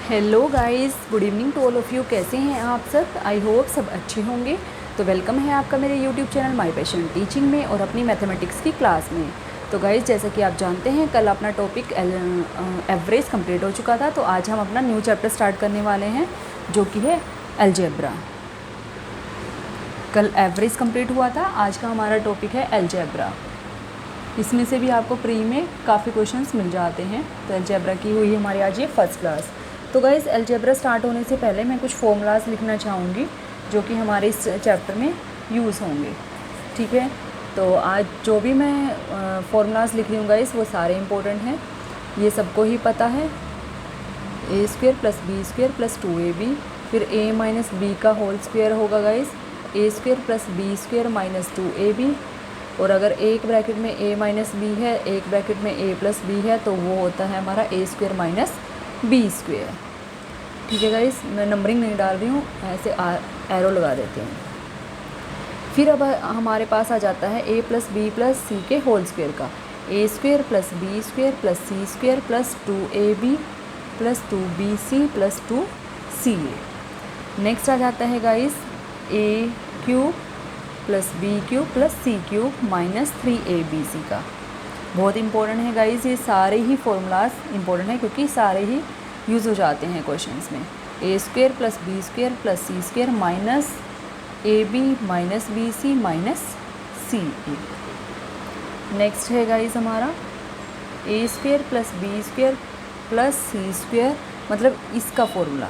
Hello guys, good evening to all of you. कैसे हैं आप सब? आई होप सब अच्छे होंगे। तो वेलकम है आपका मेरे YouTube channel my passion teaching में और अपनी मैथमेटिक्स की क्लास में। तो गाइस, जैसा कि आप जानते हैं, कल अपना टॉपिक एवरेज कंप्लीट हो चुका था। तो आज हम अपना न्यू चैप्टर स्टार्ट करने वाले हैं, जो कि है अलजेब्रा। कल एवरेज कंप्लीट हुआ था, आज का हमारा टॉपिक है अलजेब्रा। इसमें से भी आपको प्री में काफ़ी क्वेश्चंस मिल जाते हैं। तो अलजेब्रा की हुई हमारी आज ये फर्स्ट क्लास। तो गाइस, अलजेब्रा स्टार्ट होने से पहले मैं कुछ फॉर्मूलाज लिखना चाहूँगी जो कि हमारे इस चैप्टर में यूज़ होंगे। ठीक है, तो आज जो भी मैं फॉर्मूलाज लिख रही हूँ गाइस, वो सारे इंपॉर्टेंट हैं, ये सबको ही पता है। A square plus B square plus 2ab, फिर ए माइनस बी का होल स्क्वेयर होगा guys, A square plus B square minus 2ab। और अगर एक ब्रैकेट में a माइनस बी है, एक ब्रैकेट में a प्लस बी है, तो वो होता है हमारा a square minus b square. ठीक है गाइस, मैं नंबरिंग नहीं डाल रही हूँ, ऐसे एरो लगा देते हैं। फिर अब हमारे पास आ जाता है a plus B plus C के होल स्क्वेयर का, a square plus B square plus C square plus 2ab plus 2bc plus 2ca। Next आ जाता है guys a cube plus B cube plus C cube minus 3abc का। बहुत important है guys, ये सारे ही फॉर्मूलाज इंपॉर्टेंट है क्योंकि सारे ही यूज़ हो जाते हैं क्वेश्चंस में। A square plus B square plus C square minus ab minus B C minus C. Next है गाइस हमारा A square plus B square plus C square, मतलब इसका formula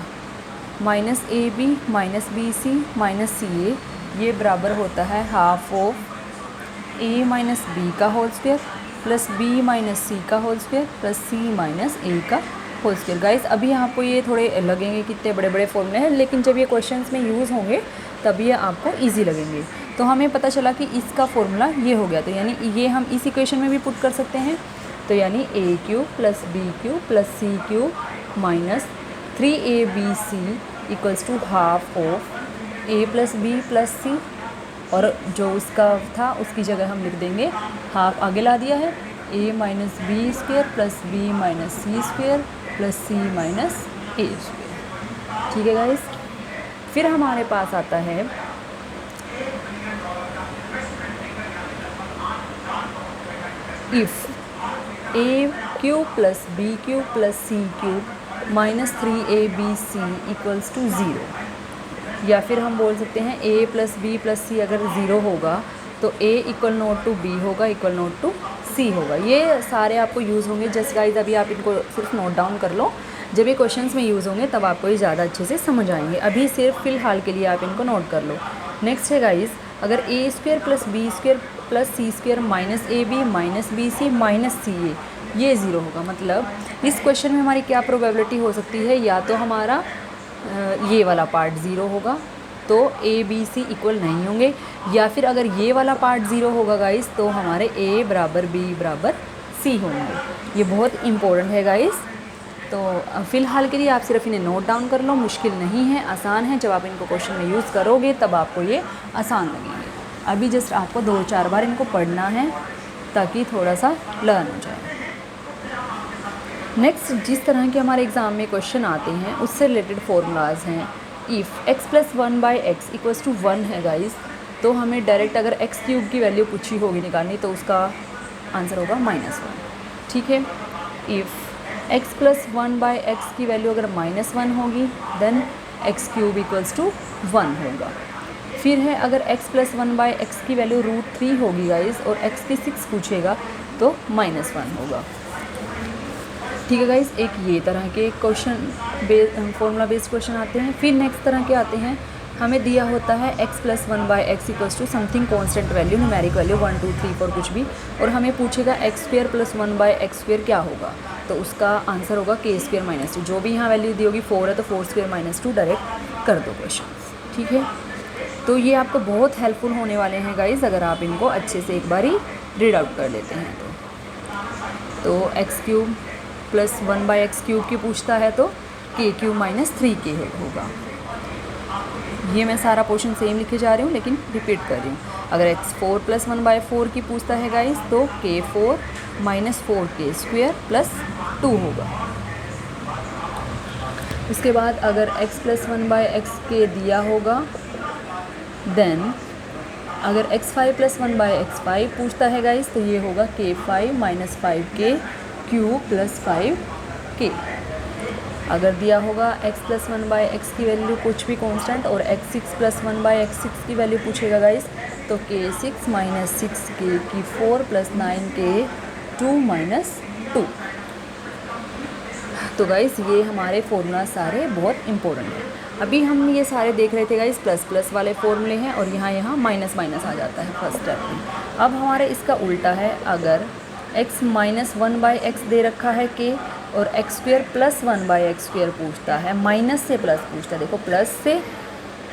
minus ab minus B C minus C A, ये बराबर होता है half of a minus B का whole square plus b minus C का whole square plus c minus a का whole square. Guys, अभी आपको ये थोड़े लगेंगे कितने बड़े बड़े फॉर्मूले हैं, लेकिन जब ये क्वेश्चंस में यूज़ होंगे तब ये आपको इजी लगेंगे। तो हमें पता चला कि इसका फॉर्मूला ये हो गया, तो यानी ये हम इस इक्वेशन में भी पुट कर सकते हैं। तो यानी a cube plus B cube plus C cube minus 3abc equals to half of a plus B plus C, और जो उसका था उसकी जगह हम लिख देंगे हाफ आगे ला दिया है, a minus b square plus b minus c square plus c minus a square. ठीक है गाइस, फिर हमारे पास आता है if a cube plus B cube plus C cube minus 3abc equals to 0, या फिर हम बोल सकते हैं a प्लस बी प्लस सी अगर 0 होगा तो a equal not to b होगा इक्वल नॉट टू c होगा। ये सारे आपको यूज़ होंगे। जस्ट गाइज, अभी आप इनको सिर्फ नोट डाउन कर लो, जब ये क्वेश्चंस में यूज़ होंगे तब आपको ये ज़्यादा अच्छे से समझ आएंगे। अभी सिर्फ फ़िलहाल के लिए आप इनको नोट कर लो। नेक्स्ट है गाइज, अगर a square plus B square plus C square minus ab minus B C minus C A, ये 0 होगा, मतलब इस क्वेश्चन में हमारी क्या प्रोबेबिलिटी हो सकती है, या तो हमारा ये वाला पार्ट 0 होगा तो a b c इक्वल नहीं होंगे, या फिर अगर ये वाला पार्ट 0 होगा गाइस तो हमारे a बराबर b बराबर c होंगे। ये बहुत इंपॉर्टेंट है गाइस। तो फ़िलहाल के लिए आप सिर्फ इन्हें नोट डाउन कर लो, मुश्किल नहीं है, आसान है। जब आप इनको क्वेश्चन में यूज़ करोगे तब आपको ये आसान लगेंगे। अभी जस्ट आपको 2-4 बार इनको पढ़ना है ताकि थोड़ा सा लर्न हो जाए। नेक्स्ट, जिस तरह के हमारे एग्ज़ाम में क्वेश्चन आते हैं उससे रिलेटेड फार्मूलाज हैं। If x plus 1/x equals to 1 है गाइस, तो हमें डायरेक्ट अगर x क्यूब की वैल्यू पूछी होगी निकालनी तो उसका आंसर होगा -1। ठीक है, इफ़ x प्लस 1/x की वैल्यू अगर -1 होगी then x cube equals to 1 होगा। फिर है अगर x प्लस 1/x की वैल्यू √3 होगी गाइस और x की 6 पूछेगा तो -1 होगा। ठीक है गाइस, एक ये तरह के क्वेश्चन फॉर्मूला बेस्ड क्वेश्चन आते हैं। फिर नेक्स्ट तरह के आते हैं, हमें दिया होता है x plus 1/x equals to something constant value, numeric value 1 2 3 4 कुछ भी, और हमें पूछेगा x square plus 1/x square क्या होगा, तो उसका आंसर होगा k स्क्वेयर माइनस 2। जो भी यहाँ वैल्यू दी होगी 4 है तो 4 स्क्वेयर माइनस 2 डायरेक्ट कर दो क्वेश्चन। ठीक है, तो ये आपको बहुत हेल्पफुल होने वाले हैं गाइज अगर आप इनको अच्छे से एक बारी रीड आउट कर लेते हैं तो x cube plus 1/x cube की पूछता है तो k क्यूब माइनस 3k होगा। ये मैं सारा पोर्शन सेम लिखे जा रही हूँ लेकिन रिपीट कर रही हूँ। अगर x4 प्लस 1/4 की पूछता है गाइस तो k4 minus 4k square plus 2 होगा। उसके बाद अगर x प्लस 1/x के दिया होगा, देन अगर x5 प्लस 1/x5 पूछता है गाइस, तो ये होगा k5 minus 5k cube plus 5k। अगर दिया होगा x प्लस 1/x की वैल्यू कुछ भी कांस्टेंट और x6 प्लस 1/x6 की वैल्यू पूछेगा गाइस, तो k6 माइनस 6k की 4 प्लस 9k 2 माइनस 2। तो गाइस ये हमारे फॉर्मूला सारे बहुत इंपॉर्टेंट हैं। अभी हम ये सारे देख रहे थे गाइस, प्लस प्लस वाले फॉर्मूले हैं और यहाँ माइनस माइनस आ जाता है फर्स्ट स्टेप में। अब हमारे इसका उल्टा है, अगर x माइनस 1/x दे रखा है k और x स्क्वेयर प्लस 1/x² पूछता है, माइनस से प्लस पूछता है, देखो प्लस से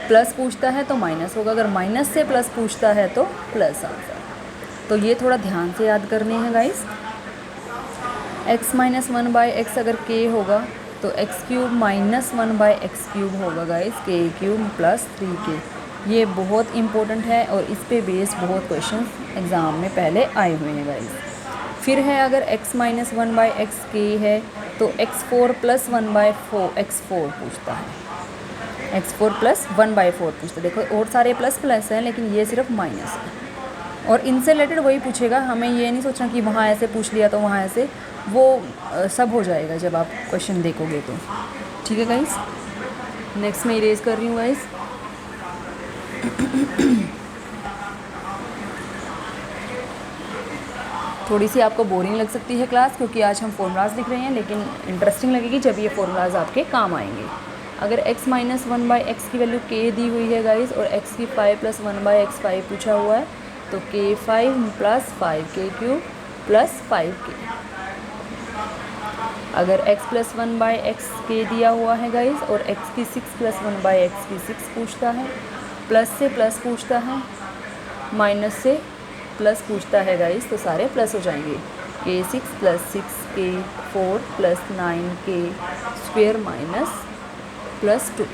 प्लस पूछता है तो माइनस होगा, अगर माइनस से प्लस पूछता है तो प्लस आंसर। तो ये थोड़ा ध्यान से याद करने हैं गाइस। x माइनस 1/x अगर k होगा तो x क्यूब माइनस 1/x³ होगा guys, k cube plus 3k। ये बहुत इंपॉर्टेंट है और इस पे बेस्ड बहुत क्वेश्चन एग्ज़ाम में पहले आए हुए हैं गाइस। फिर है अगर x माइनस 1/x k है तो x4 प्लस 1/4 पूछता है, x4 प्लस 1/4 पूछता है। देखो और सारे प्लस प्लस हैं लेकिन ये सिर्फ माइनस है और इनसे रिलेटेड वही पूछेगा। हमें ये नहीं सोचना कि वहाँ ऐसे पूछ लिया तो वहाँ ऐसे, वो सब हो जाएगा जब आप क्वेश्चन देखोगे तो। ठीक है गाइस, नेक्स्ट मैं इरेज कर रही हूँ गाइस। थोड़ी सी आपको बोरिंग लग सकती है क्लास, क्योंकि आज हम फॉर्मूलाज लिख रहे हैं, लेकिन इंटरेस्टिंग लगेगी जब ये फॉर्मूलाज आपके काम आएंगे। अगर x माइनस 1/x की वैल्यू k दी हुई है गाइस और x की 5 प्लस 1/x5 पूछा हुआ है, तो k5 plus 5k cube plus 5k। अगर x प्लस 1/x k दिया हुआ है गाइस और x की 6 प्लस 1/x की 6 पूछता है, प्लस से प्लस पूछता है, माइनस से प्लस पूछता है गाइस, तो सारे प्लस हो जाएंगे। k6 plus 6k 4 plus 9k square minus plus 2।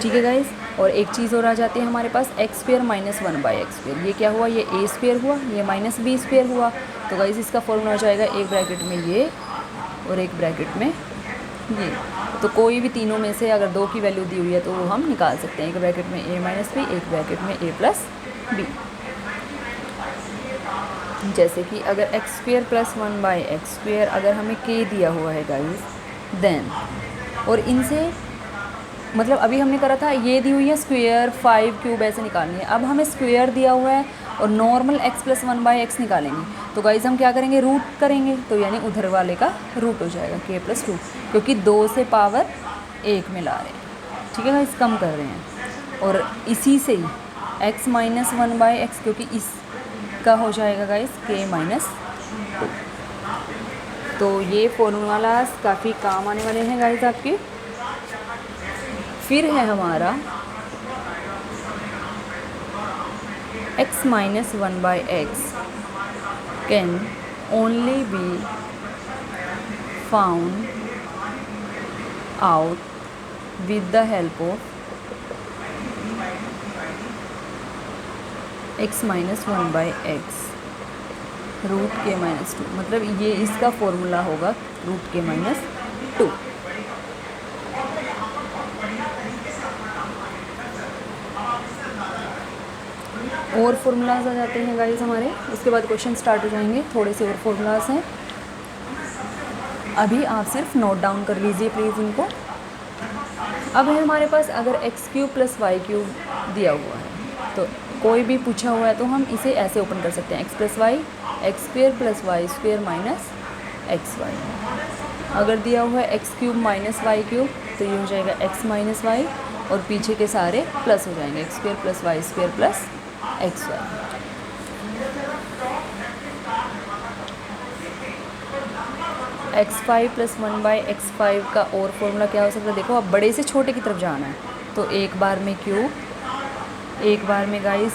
ठीक है गाइस, और एक चीज़ और आ जाती है हमारे पास, x स्क्वेयर माइनस 1/x²। ये क्या हुआ, ये a स्क्वेयर हुआ, ये माइनस b स्क्वेयर हुआ। तो गाइस इसका फॉर्मूला हो जाएगा एक ब्रैकेट में ये और एक ब्रैकेट में ये। तो कोई भी तीनों में से अगर 2 की वैल्यू दी हुई है तो वो हम निकाल सकते हैं, एक ब्रैकेट में a माइनस b, एक ब्रैकेट में a प्लस b। जैसे कि अगर x स्क्वेयर प्लस 1/x² अगर हमें k दिया हुआ है गाइस, देन और इनसे मतलब अभी हमने करा था ये दी हुई है स्क्वेयर 5 क्यूब ऐसे निकालनी है। अब हमें स्क्वेयर दिया हुआ है और नॉर्मल x प्लस 1/x निकालेंगे, तो गाइज हम क्या करेंगे, रूट करेंगे, तो यानी उधर वाले का रूट हो जाएगा k प्लस 2, क्योंकि 2 से पावर 1 में ला रहे हैं। ठीक है गाइज, कम कर रहे हैं। और इसी से ही x माइनस 1/x, क्योंकि इसका हो जाएगा गाइज k माइनस 2। तो ये फॉर्मूलाज काफ़ी काम आने वाले हैं गाइज आपके। फिर है हमारा x minus 1/x can only be found out with the help of x minus 1/x root k minus 2। मतलब ये इसका फॉर्मूला होगा रूट k माइनस 2। और फॉर्मूलाज आ जाते हैं गाइस हमारे, उसके बाद क्वेश्चन स्टार्ट हो जाएंगे। थोड़े से और फॉर्मूलाज हैं, अभी आप सिर्फ नोट डाउन कर लीजिए प्लीज़ इनको। अब है हमारे पास अगर x³ प्लस y³ दिया हुआ है, तो कोई भी पूछा हुआ है तो हम इसे ऐसे ओपन कर सकते हैं, x plus y x² plus y² minus xy। अगर दिया हुआ है x³ माइनस y³ तो ये हो जाएगा x माइनस वाई और पीछे के सारे प्लस हो जाएंगे, x² plus y² plus xy। x5 plus 1/x5 का और फॉर्मूला क्या हो सकता है, देखो अब बड़े से छोटे की तरफ जाना है, तो एक बार में क्यूब, एक बार में गाइस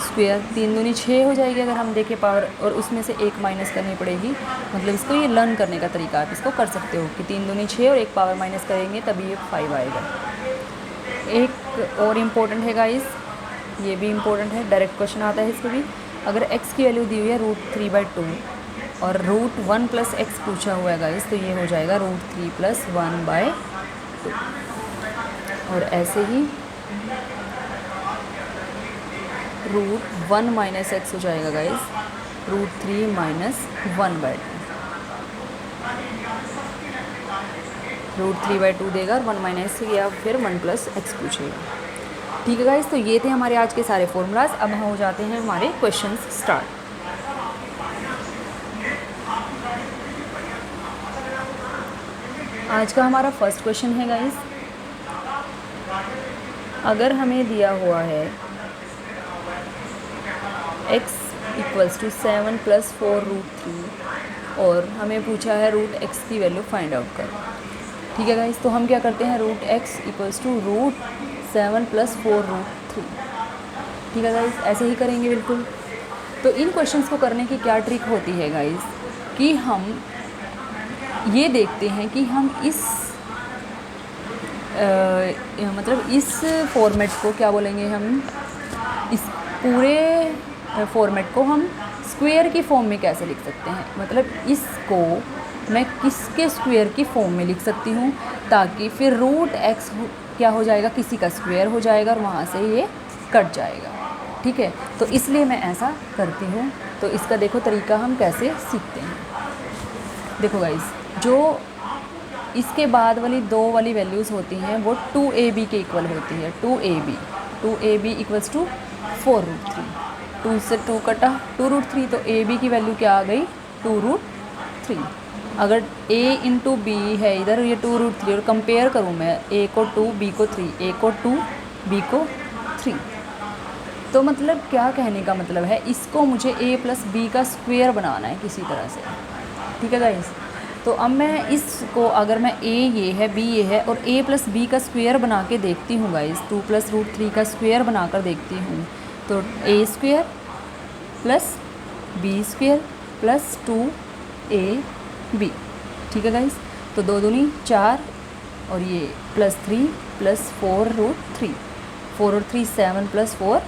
स्क्वायर, 3 दूनी 6 हो जाएगी अगर हम देखें पावर, और उसमें से एक माइनस करनी पड़ेगी। मतलब इसको ये लर्न करने का तरीका आप इसको कर सकते हो कि 3 दूनी 6 और एक पावर माइनस करेंगे तभी ये 5 आएगा। एक और इम्पोर्टेंट है गाइस, ये भी इम्पोर्टेंट है, डायरेक्ट क्वेश्चन आता है इसको भी। अगर x की वैल्यू दी हुई है √3/2 और रूट 1 प्लस एक्स पूछा हुआ है गाइस, तो ये हो जाएगा रूट 3 प्लस 1/2। और ऐसे ही रूट 1 माइनस एक्स हो जाएगा गाइस, रूट 3 माइनस 1/2। रूट 3/2 देगा और 1 माइनस या फिर 1 प्लस एक्स पूछेगा। ठीक है गाइस, तो ये थे हमारे आज के सारे फॉर्मूलाज। अब हम हो जाते हैं हमारे क्वेश्चंस स्टार्ट। आज का हमारा फर्स्ट क्वेश्चन है गाइस, अगर हमें दिया हुआ है x equals to 7 plus 4 root 3 और हमें पूछा है रूट x की वैल्यू फाइंड आउट करो। ठीक है गाइस, तो हम क्या करते हैं, root x equals to root 7 plus 4 root 3। ठीक है गाइस, ऐसे ही करेंगे बिल्कुल। तो इन क्वेश्चंस को करने की क्या ट्रिक होती है गाइस, कि हम ये देखते हैं कि हम इस मतलब इस फॉर्मेट को क्या बोलेंगे, हम इस पूरे फॉर्मेट को हम स्क्वायर की फॉर्म में कैसे लिख सकते हैं। मतलब इसको मैं किसके स्क्वायर की फॉर्म में लिख सकती हूँ, ताकि फिर रूट एक्स क्या हो जाएगा, किसी का स्क्वायर हो जाएगा और वहाँ से ये कट जाएगा। ठीक है, तो इसलिए मैं ऐसा करती हूँ। तो इसका देखो तरीका हम कैसे सीखते हैं। देखो गाइस, जो इसके बाद वाली दो वाली वैल्यूज़ होती हैं वो 2ab के इक्वल होती है। 2ab equals to 4 root 3। 2 से 2 कटा 2 रूट 3, तो ab की वैल्यू क्या आ गई, 2 रूट 3। अगर a इंटू बी है इधर, ये 2 रूट 3, और कंपेयर करूँ मैं a को 2 b को 3, a को 2 b को 3, तो मतलब क्या कहने का मतलब है, इसको मुझे a प्लस बी का स्क्वायर बनाना है किसी तरह से। ठीक है गाइस, तो अब मैं इसको, अगर मैं a ये है b ये है और a प्लस बी का स्क्वायर बना के देखती हूँ गाइस, 2 प्लस रूट 3 का स्क्वायर बनाकर देखती हूँ, तो a square plus b square plus 2ab। ठीक है गाइस, तो 2 दूनी 4 और ये प्लस 3 प्लस 4 रूट 3, 4 और 3 7 प्लस 4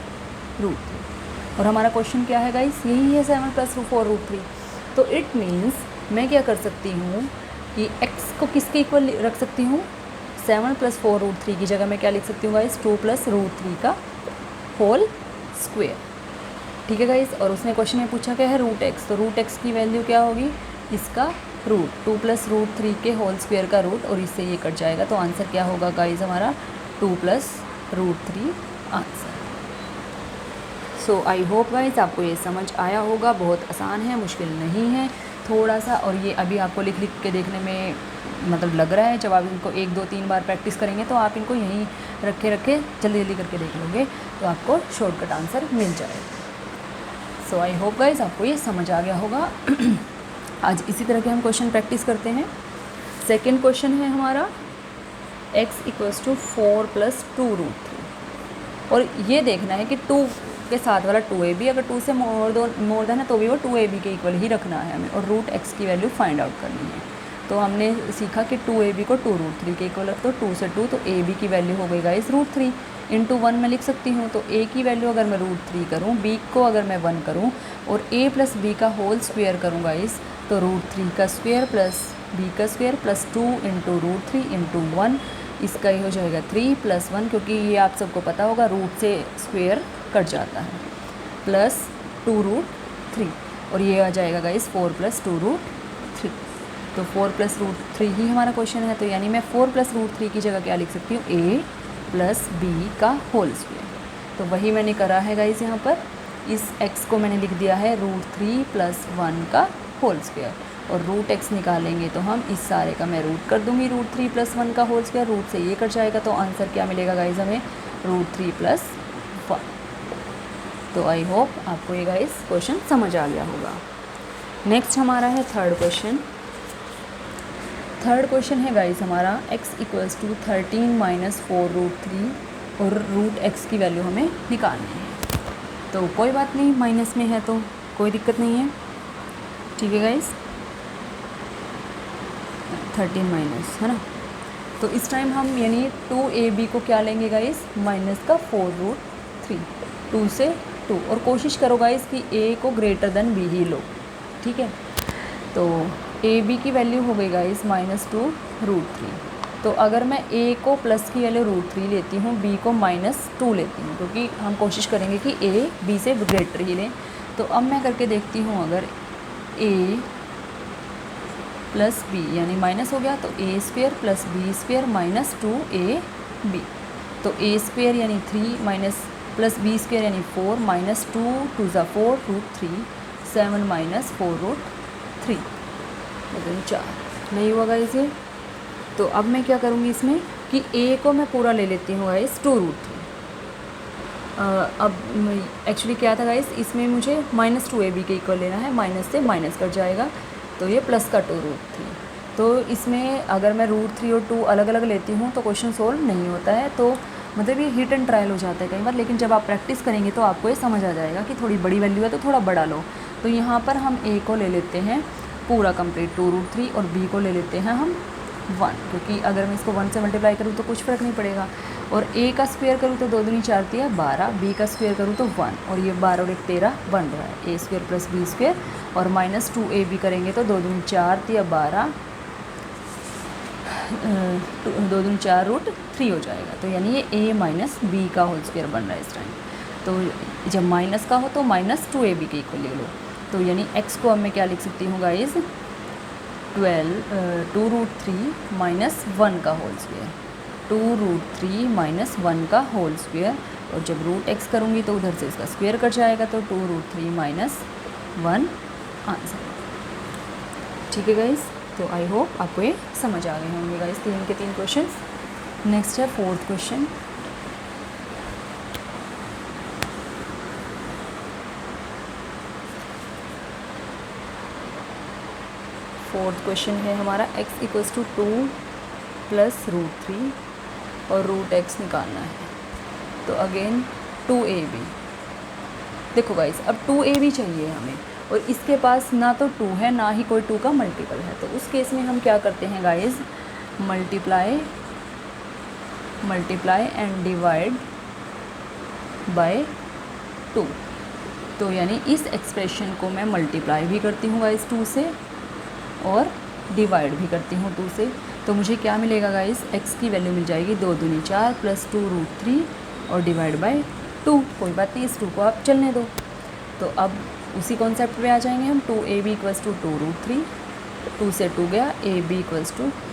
रूट 3। और हमारा क्वेश्चन क्या है गाइस, यही है 7 प्लस 4 रूट 3। तो इट मीन्स मैं क्या कर सकती हूँ कि x को किसके इक्वल रख सकती हूँ, 7 प्लस 4 रूट 3 की जगह मैं क्या लिख सकती हूँ गाइस, 2 प्लस रूट 3 का होल स्क्वायर। ठीक है गाइस, और उसने क्वेश्चन में पूछा क्या है, रूट x, तो रूट x की वैल्यू क्या होगी, इसका रूट 2 प्लस रूट 3 के होल स्क्वायर का रूट, और इससे ये कट जाएगा। तो आंसर क्या होगा गाइस हमारा, 2 plus root 3 answer. So I hope guys आपको ये समझ आया होगा। बहुत आसान है, मुश्किल नहीं है थोड़ा सा। और ये अभी आपको लिख लिख के देखने में मतलब लग रहा है, जब आप इनको 1 2 3 बार प्रैक्टिस करेंगे तो आप इनको यहीं रखे जल्दी जल्दी करके देख लोगे, तो आपको शॉर्टकट आंसर मिल जाएगा। सो आई होप गाइस आपको ये समझ आ गया होगा। आज इसी तरह के हम क्वेश्चन प्रैक्टिस करते हैं। सेकेंड क्वेश्चन है हमारा x equals to 4 plus 2 root 3, और ये देखना है कि 2 के साथ वाला 2ab, अगर 2 से मोर देन है तो भी वो 2ab के इक्वल ही रखना है हमें, और रूट x की वैल्यू फाइंड आउट करनी है। तो हमने सीखा कि 2ab को 2 रूट 3 के इक्वल रख दो, 2 से 2, तो ab की वैल्यू हो गई गाइस रूट 3 इंटू 1 में लिख सकती हूँ। तो a की वैल्यू अगर मैं रूट 3 करूँ, b को अगर मैं 1 करूँ और a प्लस b का होल स्क्वायर करूँ गाइस, तो रूट 3 का स्क्वायर प्लस b का square plus 2 into root 3 into 1, इसका ही हो जाएगा 3 प्लस 1, क्योंकि ये आप सबको पता होगा रूट से स्क्वायर कट जाता है, प्लस 2 रूट 3, और ये आ जाएगा गाइस 4 प्लस 2 रूट 3। तो 4 प्लस रूट 3 ही हमारा क्वेश्चन है। तो यानी मैं 4 प्लस रूट 3 की जगह क्या लिख सकती हूँ, a प्लस बी का होल स्क्वायर। तो वही मैंने करा है गाइस, यहाँ पर इस x को मैंने लिख दिया है रूट 3 प्लस 1 का होल स्क्वायर, और रूट x निकालेंगे तो हम इस सारे का मैं रूट कर दूँगी, रूट 3 प्लस 1 का होल स्क्वायर, रूट से ये कट जाएगा, तो आंसर क्या मिलेगा गाइस हमें, रूट 3 प्लस 1। तो आई होप आपको ये गाइस क्वेश्चन समझ आ गया होगा। नेक्स्ट हमारा है थर्ड क्वेश्चन। थर्ड क्वेश्चन है गाइस हमारा x equals to 13 minus 4 root 3, और रूट x की वैल्यू हमें निकालनी है। तो कोई बात नहीं, माइनस में है तो कोई दिक्कत नहीं है। ठीक है गाइस, 13 माइनस है ना, तो इस टाइम हम यानी 2ab को क्या लेंगे गाइस, माइनस का 4 रूट 3, 2 से 2, और कोशिश करो गाइस कि a को ग्रेटर देन b ही लो। ठीक है, तो ए बी की वैल्यू हो गई गाइस -2√3। तो अगर मैं ए को प्लस की वैल्यू √3 लेती हूँ, बी को -2 लेती हूँ, क्योंकि हम कोशिश करेंगे कि ए बी से ग्रेटर ही लें। तो अब मैं करके देखती हूँ, अगर ए प्लस बी यानी माइनस हो गया तो A square plus B square -2ab। तो ए स्क्वेयर यानी 3 माइनस प्लस बी स्क्वेयर यानी 4 -2 × 4 √3 7 -4√3 मतलब 4 नहीं हुआ गाइस ये। तो अब मैं क्या करूँगी इसमें कि ए को मैं पूरा ले लेती हूँ गाइस 2√3। अब एक्चुअली क्या था गाइस, इसमें मुझे -2ab के इक्वल लेना है, माइनस से माइनस कट जाएगा तो ये प्लस का 2√3। तो इसमें अगर मैं √3 और 2 अलग अलग लेती हूँ तो क्वेश्चन सोल्व नहीं होता है। तो मतलब ये हिट एंड ट्रायल हो जाता है कई बार, लेकिन जब आप प्रैक्टिस करेंगे तो आपको ये समझ आ जाएगा कि थोड़ी बड़ी वैल्यू है तो थोड़ा बड़ा लो। तो यहाँ पर हम ए को ले लेते हैं पूरा कंप्लीट 2√3 और बी को ले लेते हैं हम 1, क्योंकि अगर मैं इसको 1 से मल्टीप्लाई करूँ तो कुछ फ़र्क नहीं पड़ेगा। और ए का स्क्वायर करूँ तो 2 दूनी 4 तिया 12, बी का स्क्वायर करूँ तो 1, और ये 12 और 1 13 बन रहा है। ए स्क्वायर प्लस बी स्क्वायर और -2ab करेंगे तो 2 दूनी 4 तिया 12, 2 दूनी 4 √3 हो जाएगा। तो यानी ये a माइनस बी का होल स्क्वायर बन रहा है इस टाइम। तो जब माइनस का हो तो -2ab के इक्वल ले लो। तो यानी x को अब मैं क्या लिख सकती हूँ गाइज, 2√3 माइनस 1 का होल स्क्वायर, 2√3 माइनस 1 का होल स्क्वायर। और जब √x करूँगी तो उधर से इसका स्क्वायर कट जाएगा तो 2√3 माइनस 1 आंसर। ठीक है गाइज, तो आई होप आपको ये समझ आ गए होंगे गाइज 3 के 3 क्वेश्चंस। नेक्स्ट है 4th क्वेश्चन। फोर्थ क्वेश्चन है हमारा x = 2 + √3 और √x निकालना है। तो अगेन 2ab। देखो गाइस, अब 2ab चाहिए हमें और इसके पास ना तो 2 है ना ही कोई 2 का मल्टीपल है। तो उस केस में हम क्या करते हैं guys, multiply and divide by 2। तो यानी इस एक्सप्रेशन को मैं मल्टीप्लाई भी करती हूँ गाइस 2 से और डिवाइड भी करती हूँ 2 से। तो मुझे क्या मिलेगा गाइस, x की वैल्यू मिल जाएगी 2 दूनी 4 + 2√3 और डिवाइड बाय 2। कोई बात नहीं, इस 2 को आप चलने दो। तो अब उसी कॉन्सेप्ट पे आ जाएंगे हम। 2ab = 2√3, 2 से 2 गया, ab =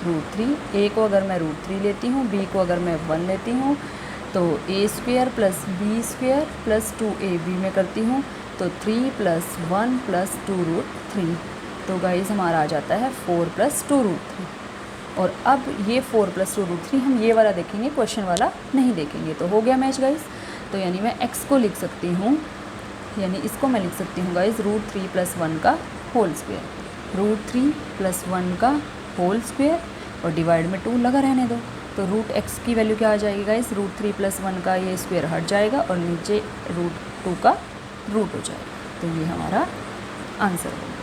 √3। a को अगर मैं √3 लेती हूँ, b को अगर मैं 1 लेती हूँ तो a² + b² + 2ab में करती हूँ तो 3 + 1 + 2√3। तो गाइस हमारा आ जाता है 4 + 2√3। और अब ये 4 + 2√3 हम ये वाला देखेंगे, क्वेश्चन वाला नहीं देखेंगे। तो हो गया मैच गाइस। तो यानी मैं x को लिख सकती हूँ, यानी इसको मैं लिख सकती हूँ गाइस √3 + 1 का होल स्क्वायर, √3 + 1 का होल स्क्वायर और डिवाइड में 2 लगा रहने दो। तो √x की वैल्यू क्या आ जाएगी गाइस, √3 + 1 का ये स्क्वायर हट जाएगा और नीचे √2 का रूट हो जाएगा। तो ये हमारा आंसर होगा।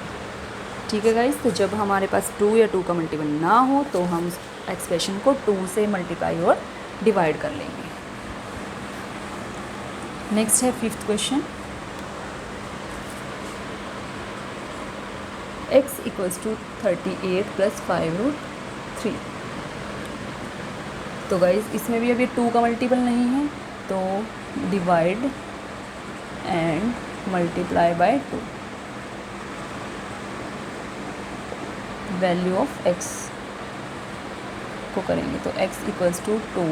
ठीक है गाइस, तो जब हमारे पास 2 या 2 का मल्टीपल ना हो तो हम एक्सप्रेशन को 2 से मल्टीप्लाई और डिवाइड कर लेंगे। नेक्स्ट है 5th क्वेश्चन। x = 38 + 5√3। तो गाइस इसमें भी अभी 2 का मल्टीपल नहीं है, तो divide and multiply by 2। Value of x को करेंगे तो x = 2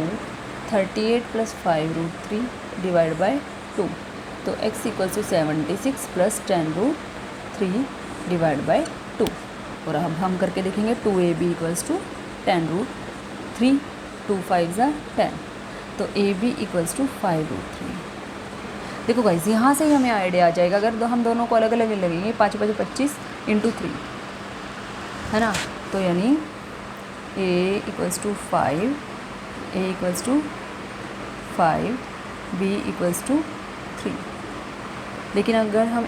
38 + 5√3 डिवाइड बाय 2। तो x = 76 + 10√3 डिवाइड बाय 2। और अब हम करके देखेंगे 2ab = 10√3, 2 5 = 10। तो ab = 5√3। देखो गाइस, यहाँ से ही हमें आइडिया आ जाएगा। अगर हम दोनों को अलग अलग लगेंगे, 5 × 5 = 25 × 3 है ना। तो यानी a = 5, a = 5, b = 3। लेकिन अगर हम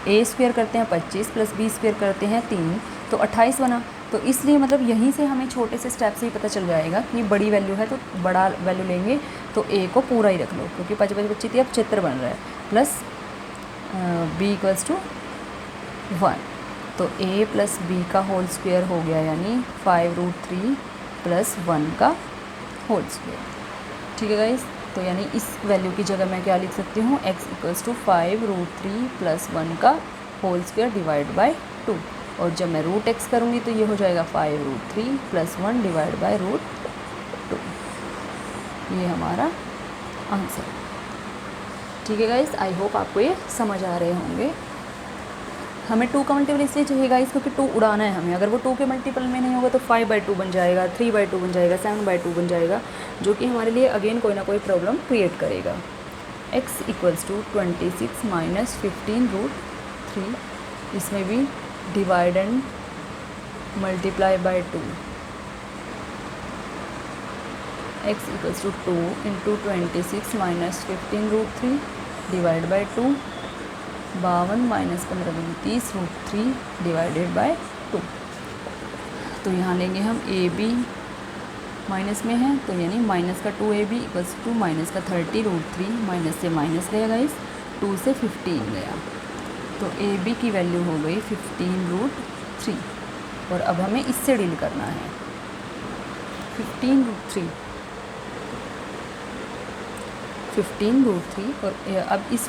a स्क्वायर करते हैं 25 + b² करते हैं 3 तो 28 बना। तो इसलिए मतलब यहीं से हमें छोटे से स्टेप से ही पता चल जाएगा कि बड़ी वैल्यू है तो बड़ा वैल्यू लेंगे तो a को पूरा ही रख लो, क्योंकि 5 × 5 = 25 अब 76 बन रहा है, प्लस b = 1। तो a प्लस बी का होल स्क्वायर हो गया, यानी 5√3 प्लस 1 का होल स्क्वायर। ठीक है गाइस, तो यानी इस वैल्यू की जगह मैं क्या लिख सकती हूँ, x इक्वल्स टू 5√3 प्लस 1 का होल स्क्वायर डिवाइड बाय 2, और जब मैं रूट x करूँगी तो ये हो जाएगा 5√3 प्लस 1 डिवाइड बाय √2। ये हमारा आंसर। ठीक है गाइस, आई होप आपको ये समझ आ रहे होंगे। हमें 2 का मल्टीपल इसलिए चाहिए गाइस क्योंकि 2 उड़ाना है हमें। अगर वो 2 के मल्टीपल में नहीं होगा तो 5/2 बन जाएगा, 3/2 बन जाएगा, 7/2 बन जाएगा, जो कि हमारे लिए अगेन कोई ना कोई प्रॉब्लम क्रिएट करेगा। x इक्वल्स टू 26 माइनस 15√3, इसमें भी divide and multiply by 2। x equals to 2 into 26 minus 15√3 divide by 2, 52 minus 15/30√3 divided by 2। तो यहाँ लेंगे हम ए बी माइनस में है, तो यानी माइनस का 2ab इक्वल्स टू माइनस का 30√3, माइनस से माइनस गया गाइस, 2 से 15 गया, तो ए बी की वैल्यू हो गई 15√3। और अब हमें इससे डील करना है। 15√3 और अब इस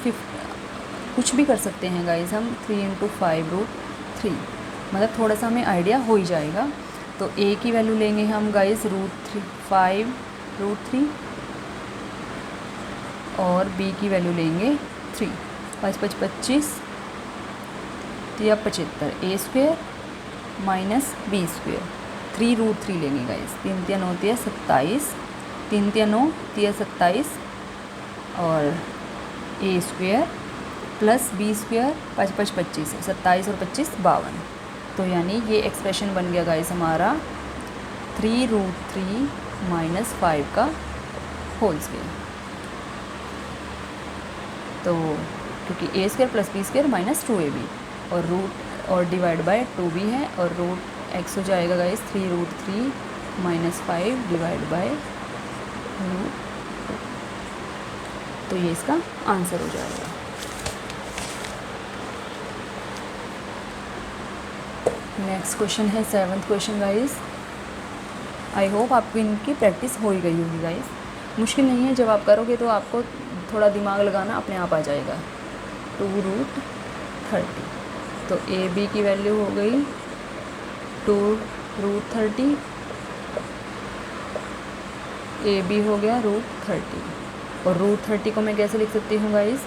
कुछ भी कर सकते हैं गाइस हम, 3 इंटू 5√3, मतलब थोड़ा सा हमें आइडिया हो ही जाएगा। तो a की वैल्यू लेंगे हम गाइस √5√3 और b की वैल्यू लेंगे 3। 5 5 25 या 75, a square minus b square, 3√3 लेंगे गाइस। 3 3 9 3 27, 3 3 9 3 27 और a square plus b square, 5 5 25 है, 27 और 25 52। तो यानी ये एक्सप्रेशन बन गया गाइस हमारा 3√3 माइनस 5 का होल स्क्वायर। तो क्योंकि a square plus b square minus 2ab और रूट और डिवाइड बाय 2 भी है, और रूट x हो जाएगा गाइस 3√3 माइनस 5 डिवाइड बाय √2। तो ये इसका आंसर हो जाएगा। नेक्स्ट क्वेश्चन है 7th question guys. I hope आपको इनकी प्रैक्टिस हो ही गई होगी गाइस। मुश्किल नहीं है, जब आप करोगे तो आपको थोड़ा दिमाग लगाना अपने आप आ जाएगा। 2√30, तो ए बी की वैल्यू हो गई 2√30, ए बी हो गया √30, और √30 को मैं कैसे लिख सकती हूँ गाइस,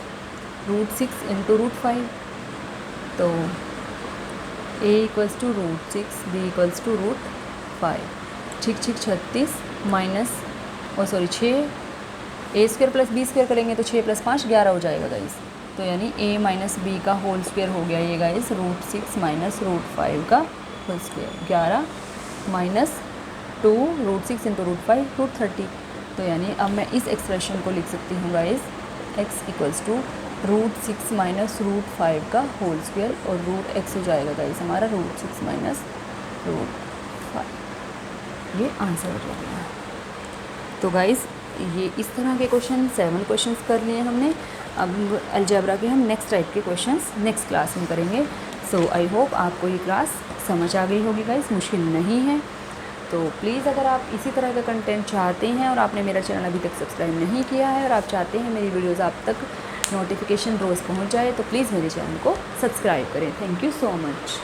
√6 इंटू √5। तो a equals to √6, b equals to √5, ठीक 36 minus 6, a square plus b square करेंगे तो 6 प्लस 5 11 हो जाएगा गाइस। तो यानी a माइनस बी का होल स्क्वायर हो गया ये गाइस √6 माइनस √5 का होल स्क्वायर, 11 माइनस 2 √6 इंटू √5 √30। तो यानी अब मैं इस एक्सप्रेशन को लिख सकती हूँ guys x equals to √6 minus √5 का होल स्क्वायर, और √x हो जाएगा गाइस हमारा √6 माइनस √5। ये आंसर हो जाएगा। तो गाइस ये इस तरह के क्वेश्चन 7 क्वेश्चंस कर लिए हमने। अब अलजेब्रा के हम नेक्स्ट टाइप के क्वेश्चंस नेक्स्ट क्लास में करेंगे। सो आई होप आपको ये क्लास समझ आ गई होगी गाइस, मुश्किल नहीं है। तो प्लीज़ अगर आप इसी तरह का कंटेंट चाहते हैं और आपने मेरा चैनल अभी तक सब्सक्राइब नहीं किया है और आप चाहते हैं मेरी वीडियोज़ आप तक नोटिफिकेशन रोज़ पहुंच जाए, तो प्लीज़ मेरे चैनल को सब्सक्राइब करें। Thank you so much.